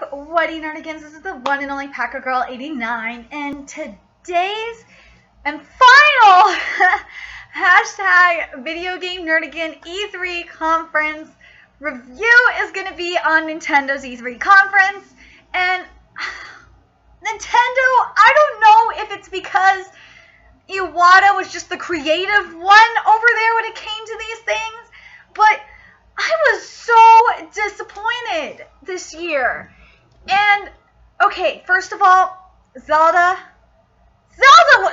up, Whatty Nerdigans? This is the one and only Packer Girl 89, and today's and final hashtag Video Game Nerdigan E3 Conference review is going to be on Nintendo's E3 Conference. And Nintendo, I don't know if it's because Iwata was just the creative one over there when it came to these things, but I was so disappointed this year. And, okay, first of all, Zelda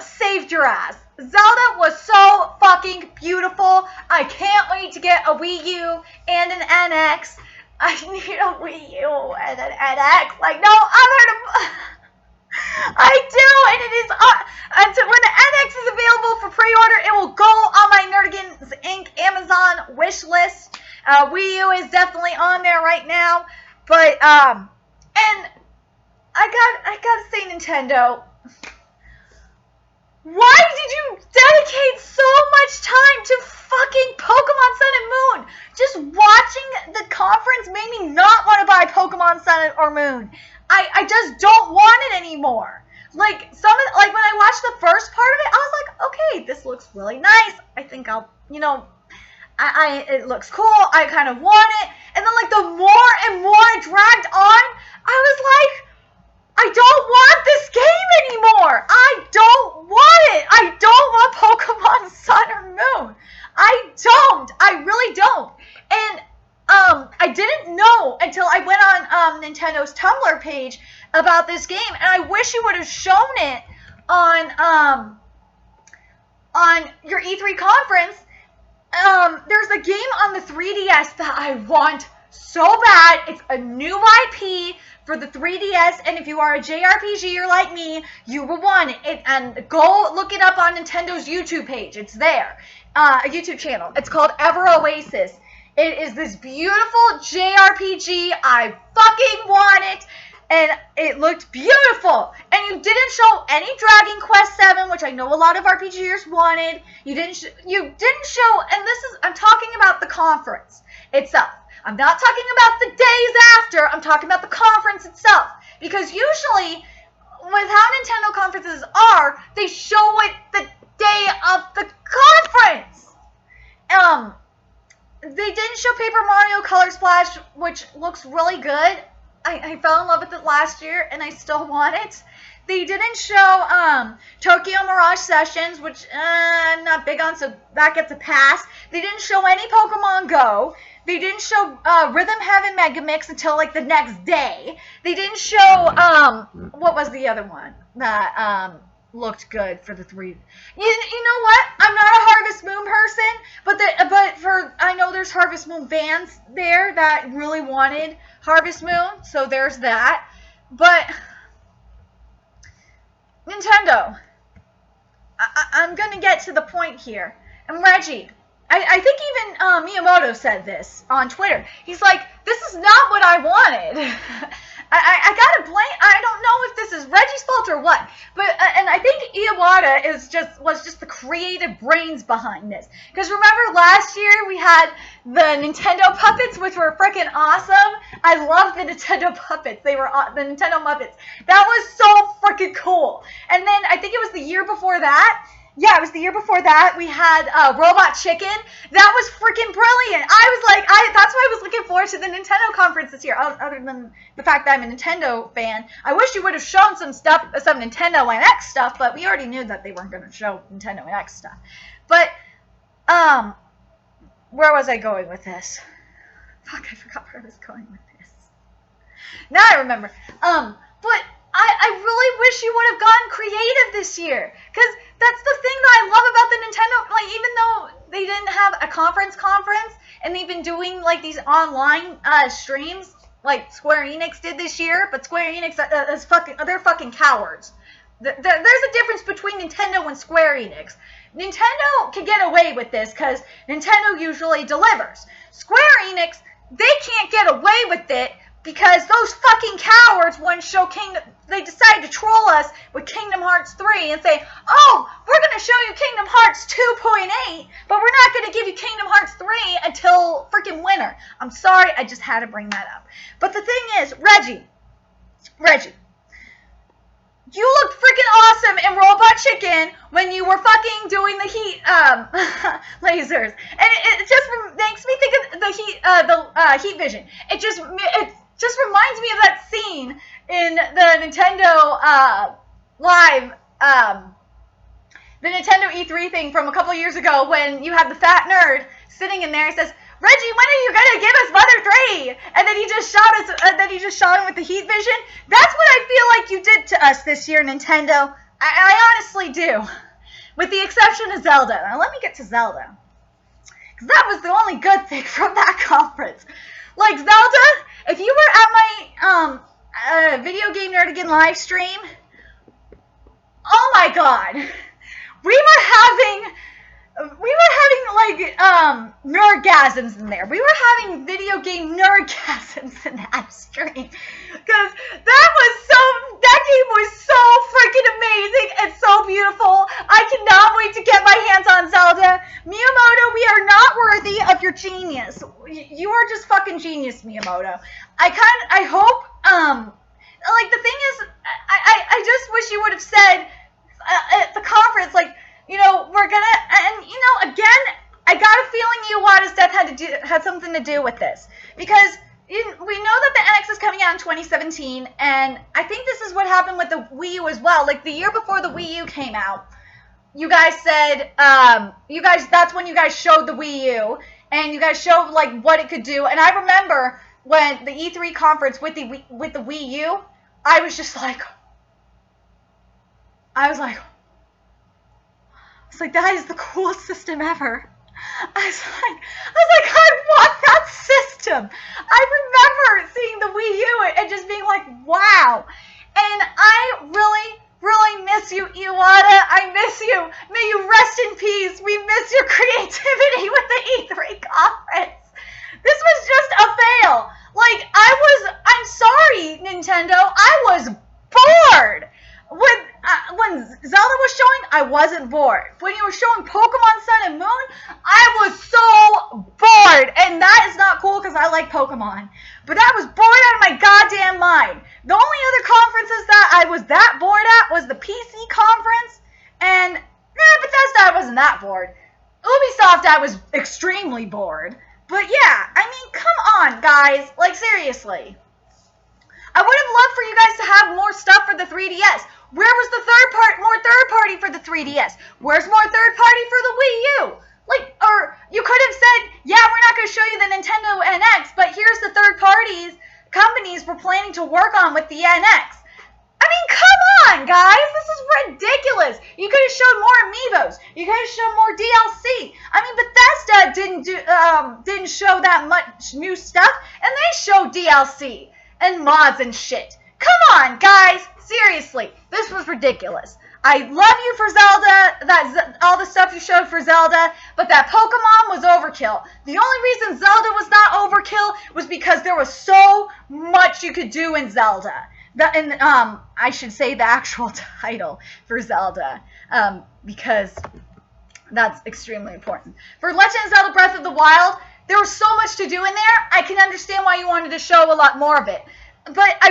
saved your ass. Zelda was so fucking beautiful. I can't wait to get a Wii U and an NX. I need a Wii U and an NX like no other. I do, and it is until when the NX is available for pre-order, it will go on my Nerdigans Inc. Amazon wish list. Wii U is definitely on there right now, but and I gotta say, Nintendo, why did you dedicate so much time to fucking Pokemon Sun and Moon? Just watching the conference made me not want to buy Pokemon Sun or Moon. I just don't want it anymore. Like when I watched the first part of it, I was like, okay, this looks really nice. I think I'll, it looks cool. I kind of want it. And then like the more and more it dragged on, I was like, I don't want this game anymore. I don't want it. I don't want Pokemon Sun or Moon. I don't. I really don't. And I didn't know until I went on Nintendo's Tumblr page about this game, and I wish you would have shown it on your E3 conference. There's a game on the 3DS that I want so bad. It's a new IP for the 3DS, and if you are a JRPGer like me, you will want it. And go look it up on Nintendo's YouTube page. It's there. A YouTube channel. It's called Ever Oasis. It is this beautiful JRPG. I fucking want it. And it looked beautiful. And you didn't show any Dragon Quest 7, which I know a lot of RPGers wanted. You didn't show, and I'm talking about the conference itself. I'm not talking about the days after. I'm talking about the conference itself. Because usually, with how Nintendo conferences are, they show it the day of the conference. They didn't show Paper Mario Color Splash, which looks really good. I fell in love with it last year, and I still want it. They didn't show Tokyo Mirage Sessions, which I'm not big on, so that gets a pass. They didn't show any Pokemon Go. They didn't show Rhythm Heaven Mega Mix until like the next day. They didn't show what was the other one that looked good for the 3. You know what? I'm not a Harvest Moon person, but I know there's Harvest Moon fans there that really wanted Harvest Moon, so there's that. But Nintendo, I'm gonna get to the point here. And Reggie, I think even Miyamoto said this on Twitter. He's like, this is not what I wanted. I gotta blame. I don't know if this is Reggie's fault or what, but and I think Iwata was just the creative brains behind this. Because remember last year we had the Nintendo puppets, which were freaking awesome. I love the Nintendo puppets. They were the Nintendo Muppets. That was so freaking cool. And then I think it was the year before that. Yeah, it was the year before that. We had Robot Chicken. That was freaking brilliant. That's why I was looking forward to the Nintendo conference this year. Other than the fact that I'm a Nintendo fan, I wish you would have shown some Nintendo NX stuff, but we already knew that they weren't going to show Nintendo NX stuff. But where was I going with this? Fuck, I forgot where I was going with this. Now I remember. But I really wish you would have gone creative this year, because that's the thing that I love about the Nintendo. Like, even though they didn't have a conference, and they've been doing like these online streams, like Square Enix did this year, but Square Enix they're fucking cowards. There's a difference between Nintendo and Square Enix. Nintendo can get away with this because Nintendo usually delivers. Square Enix, they can't get away with it because those fucking cowards they decided to troll us with Kingdom Hearts 3 and say, oh, we're going to show you Kingdom Hearts 2.8, but we're not going to give you Kingdom Hearts 3 until freaking winter. I'm sorry, I just had to bring that up. But the thing is, Reggie, Reggie, you looked freaking awesome in Robot Chicken when you were fucking doing the heat lasers, and it just makes me think of the heat vision. It just reminds me of that scene in the Nintendo live the Nintendo E3 thing from a couple years ago when you had the fat nerd sitting in there. He says, "Reggie, when are you gonna give us Mother 3?" And then he just shot him with the heat vision. That's what I feel like you did to us this year, Nintendo. I honestly do. With the exception of Zelda. Now let me get to Zelda. Because that was the only good thing from that conference. Like Zelda, if you were at my video game Nerdigan live stream, oh my god. We were having like nerdgasms in there. We were having video game nerdgasms in that stream. Because that game was so freaking amazing and so beautiful. I cannot wait to get my hands on Zelda. Miyamoto, we are not worthy of your genius. You are just fucking genius, Miyamoto. I hope, like the thing is, I just wish you would have said at the conference, like, you know, we're gonna, and you know, again, I got a feeling Iwata's death had something to do with this, because we know that the NX is coming out in 2017, and I think this is what happened with the Wii U as well. Like the year before the Wii U came out, you guys said, that's when you guys showed the Wii U, and you guys showed like what it could do, and I remember when the E3 conference with the Wii U, I was like, that is the coolest system ever. I was like, I want that system. I remember seeing the Wii U and just being like, wow. And I really, really miss you, Iwata. I miss you. May you rest in peace. We miss your creativity with the E3 conference. This was just a fail. Like, I'm sorry, Nintendo. I was bored. When Zelda was showing, I wasn't bored. When you were showing Pokemon Sun and Moon, I was so bored. And that is not cool because I like Pokemon. But I was bored out of my goddamn mind. The only other conferences that I was that bored at was the PC conference. And, Bethesda, I wasn't that bored. Ubisoft, I was extremely bored. But yeah, I mean, come on, guys. Like, seriously. I would have loved for you guys to have more stuff for the 3DS. Where was the more third party for the 3DS? Where's more third party for the Wii U? Like, or you could have said, yeah, we're not going to show you the Nintendo NX, but here's the third companies we're planning to work on with the NX. I mean, come on, guys. This is ridiculous. You could have showed more amiibos. You could have shown more DLC. I mean, Bethesda didn't show that much new stuff, and they showed DLC and mods and shit. Come on, guys. Seriously, this was ridiculous. I love you for Zelda, all the stuff you showed for Zelda, but that Pokemon was overkill. The only reason Zelda was not overkill was because there was so much you could do in Zelda. I should say the actual title for Zelda, because that's extremely important. For Legend of Zelda Breath of the Wild, there was so much to do in there, I can understand why you wanted to show a lot more of it. But I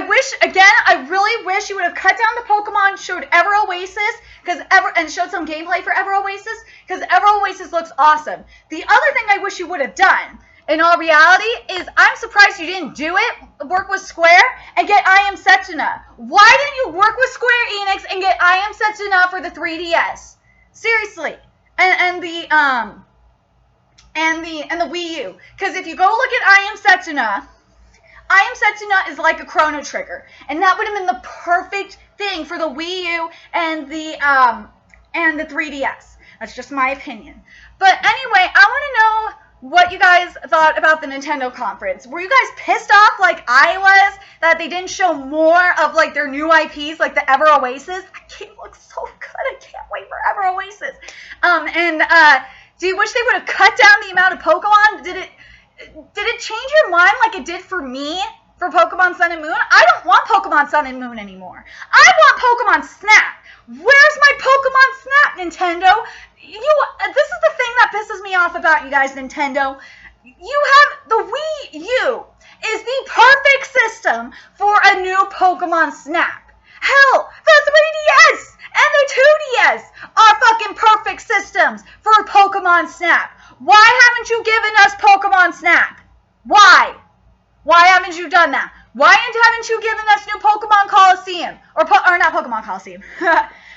really wish you would have cut down the Pokemon, showed Ever Oasis, and showed some gameplay for Ever Oasis, because Ever Oasis looks awesome. The other thing I wish you would have done, in all reality, is I'm surprised you didn't do it, work with Square, and get I Am Setsuna. Why didn't you work with Square Enix and get I Am Setsuna for the 3DS? Seriously. And the Wii U. Because if you go look at I Am Setsuna is like a Chrono Trigger, and that would have been the perfect thing for the Wii U and the 3DS. That's just my opinion. But anyway, I want to know what you guys thought about the Nintendo conference. Were you guys pissed off like I was that they didn't show more of like their new IPs, like the Ever Oasis? That game looks so good. I can't wait for Ever Oasis. Do you wish they would have cut down the amount of Pokemon? Did it change your mind like it did for me for Pokemon Sun and Moon? I don't want Pokemon Sun and Moon anymore. I want Pokemon Snap. Where's my Pokemon Snap, Nintendo? This is the thing that pisses me off about you guys, Nintendo. You have the Wii U is the perfect system for a a new Pokemon Snap. Hell, the 3DS and the 2DS are fucking perfect systems for Pokemon Snap. Why haven't you given us Pokemon Snap? Why? Why haven't you done that? Why haven't you given us new Pokemon Coliseum? Or not Pokemon Coliseum.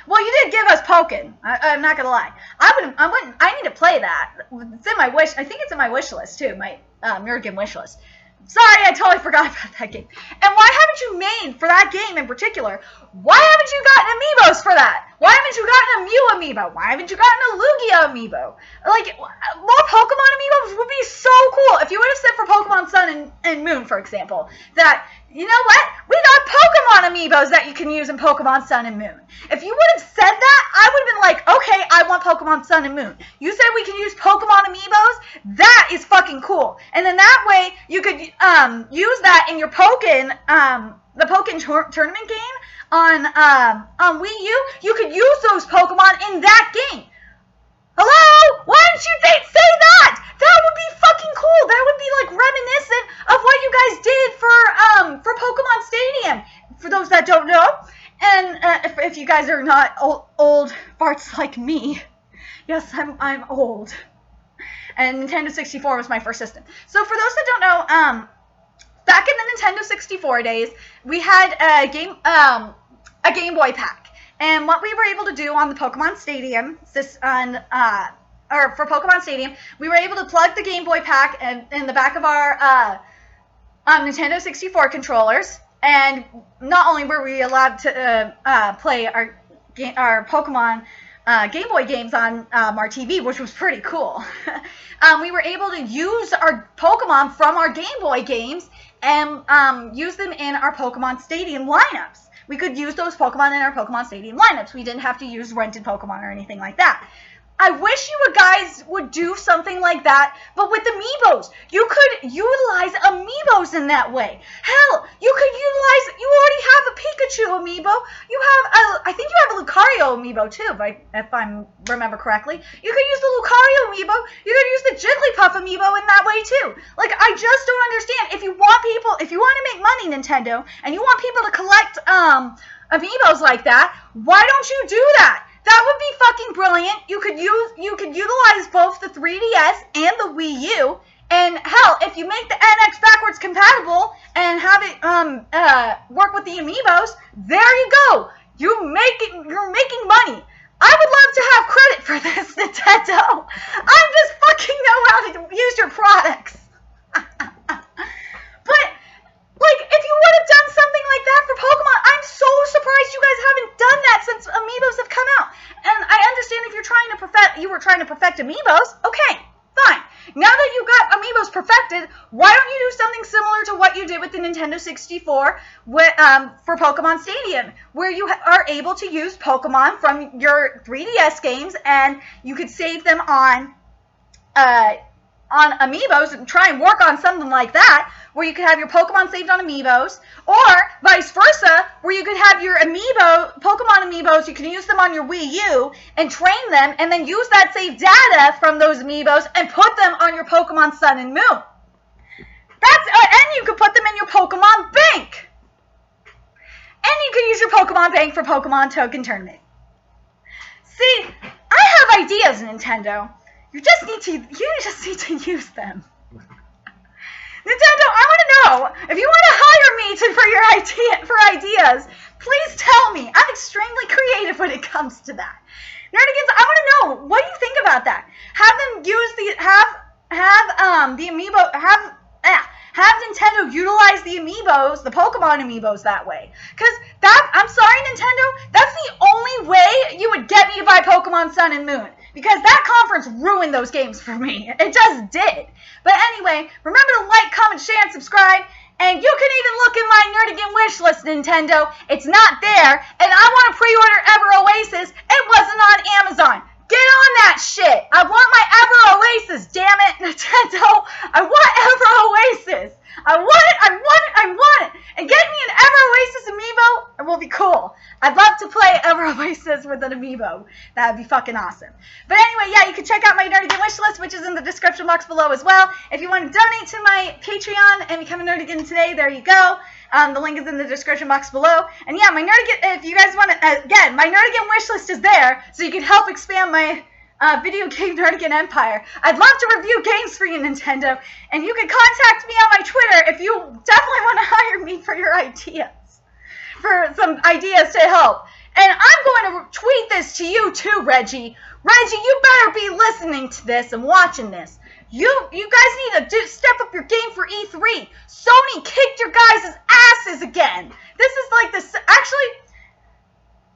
Well, you did give us Pokken. I'm not gonna lie. I need to play that. It's in my wish. I think it's in my wish list too. My Nerdigan wish list. Sorry, I totally forgot about that game. And why haven't you made, for that game in particular, why haven't you gotten amiibos for that? Why haven't you gotten a Mew amiibo? Why haven't you gotten a Lugia amiibo? Like, more Pokemon amiibos would be so cool. If you would have said for Pokemon Sun and Moon, for example, that, you know what? We got Pokemon amiibos that you can use in Pokemon Sun and Moon. If you would have said that, I would have been like, okay, I want Pokemon Sun and Moon. You said we can use Pokemon amiibos? That is fucking cool. And then that way, you could use that in your Pokken, the Pokken tournament game on Wii U. You could use those Pokemon in that game. Hello? Why didn't you say that? That would be fucking cool. That would be like reminiscent of what you guys did for Pokemon Stadium. For those that don't know, and if you guys are not old farts like me, yes, I'm old. And Nintendo 64 was my first system. So for those that don't know, back in the Nintendo 64 days, we had a Game Boy pack. And what we were able to do on the Pokemon Stadium, for Pokemon Stadium, we were able to plug the Game Boy pack in the back of our Nintendo 64 controllers. And not only were we allowed to play our Pokemon Game Boy games on our TV, which was pretty cool, we were able to use our Pokemon from our Game Boy games and use them in our Pokemon Stadium lineups. We could use those Pokemon in our Pokemon Stadium lineups. We didn't have to use rented Pokemon or anything like that. I wish you guys would do something like that, but with amiibos. You could utilize amiibos in that way. Hell, you already have a Pikachu amiibo. I think you have a Lucario amiibo too, if I remember correctly. You could use the Lucario amiibo. You could use the Jigglypuff amiibo in that way too. Like, I just don't understand. If you want to make money, Nintendo, and you want people to collect amiibos like that, why don't you do that? That would be fucking brilliant. You could utilize both the 3DS and the Wii U. And hell, if you make the NX backwards compatible and have it work with the amiibos, there you go. You're making money. I would love to have credit for this, Nintendo. I just fucking know how to use your products. But like, if you would have done something like that for Pokemon, I'm so surprised you guys haven't done that since amiibos have come out. And I understand if you were trying to perfect amiibos, okay, fine. Now that you got amiibos perfected, why don't you do something similar to what you did with the Nintendo 64 for Pokemon Stadium, where you are able to use Pokemon from your 3DS games, and you could save them on amiibos and try and work on something like that, where you could have your Pokemon saved on amiibos, or vice versa, where you could have your Pokemon amiibos, you can use them on your Wii U and train them, and then use that saved data from those amiibos and put them on your Pokemon Sun and Moon. And you could put them in your Pokemon Bank. And you could use your Pokemon Bank for Pokemon Token Tournament. See, I have ideas, Nintendo. You just need to use them. Nintendo, I want to know, if you want to hire me for ideas, please tell me. I'm extremely creative when it comes to that. Nerdigans, I want to know, what do you think about that? Have them use have Nintendo utilize the amiibos, the Pokemon amiibos that way. Because I'm sorry, Nintendo, that's the only way you would get me to buy Pokemon Sun and Moon. Because that conference ruined those games for me. It just did. But anyway, remember to like, comment, share, and subscribe. And you can even look in my Nerdigan wish list, Nintendo. It's not there. And I want to pre-order Ever Oasis. It wasn't on Amazon. Get on that shit. I want my Ever Oasis, damn it, Nintendo. I want Ever Oasis. I want it. And get me an Ever Oasis amiibo, it will be cool. I'd love to play Ever Oasis with an amiibo. That would be fucking awesome. But anyway, yeah, you can check out my Nerdigan wish list, which is in the description box below as well. If you want to donate to my Patreon and become a Nerdigan today, there you go. The link is in the description box below. And yeah, my Nerdigan, if you guys want to, again, my Nerdigan wishlist is there, so you can help expand my video game Nerdigan empire. I'd love to review games for you, Nintendo, and you can contact me on my Twitter if you definitely want to hire me for your ideas, for some ideas to help. And I'm going to tweet this to you too, Reggie. Reggie, you better be listening to this and watching this. You guys need to step up your game for E3. Sony kicked your guys' asses again. This is like this, actually,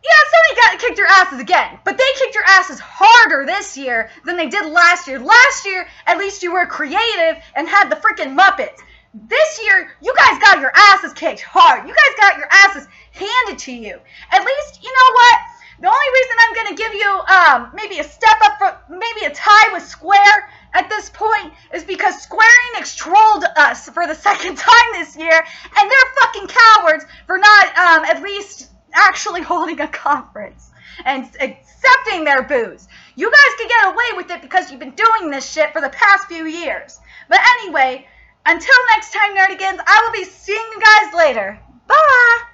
yeah, Sony kicked your asses again. But they kicked your asses harder this year than they did last year. Last year, at least you were creative and had the freaking Muppets. This year, you guys got your asses kicked hard. You guys got your asses handed to you. At least, you know what? The only reason I'm going to give you maybe a step up, maybe a tie with Square at this point is because Square Enix trolled us for the second time this year, and they're fucking cowards for not at least actually holding a conference and accepting their boos. You guys can get away with it because you've been doing this shit for the past few years. But anyway, until next time, Nerdigans, I will be seeing you guys later. Bye!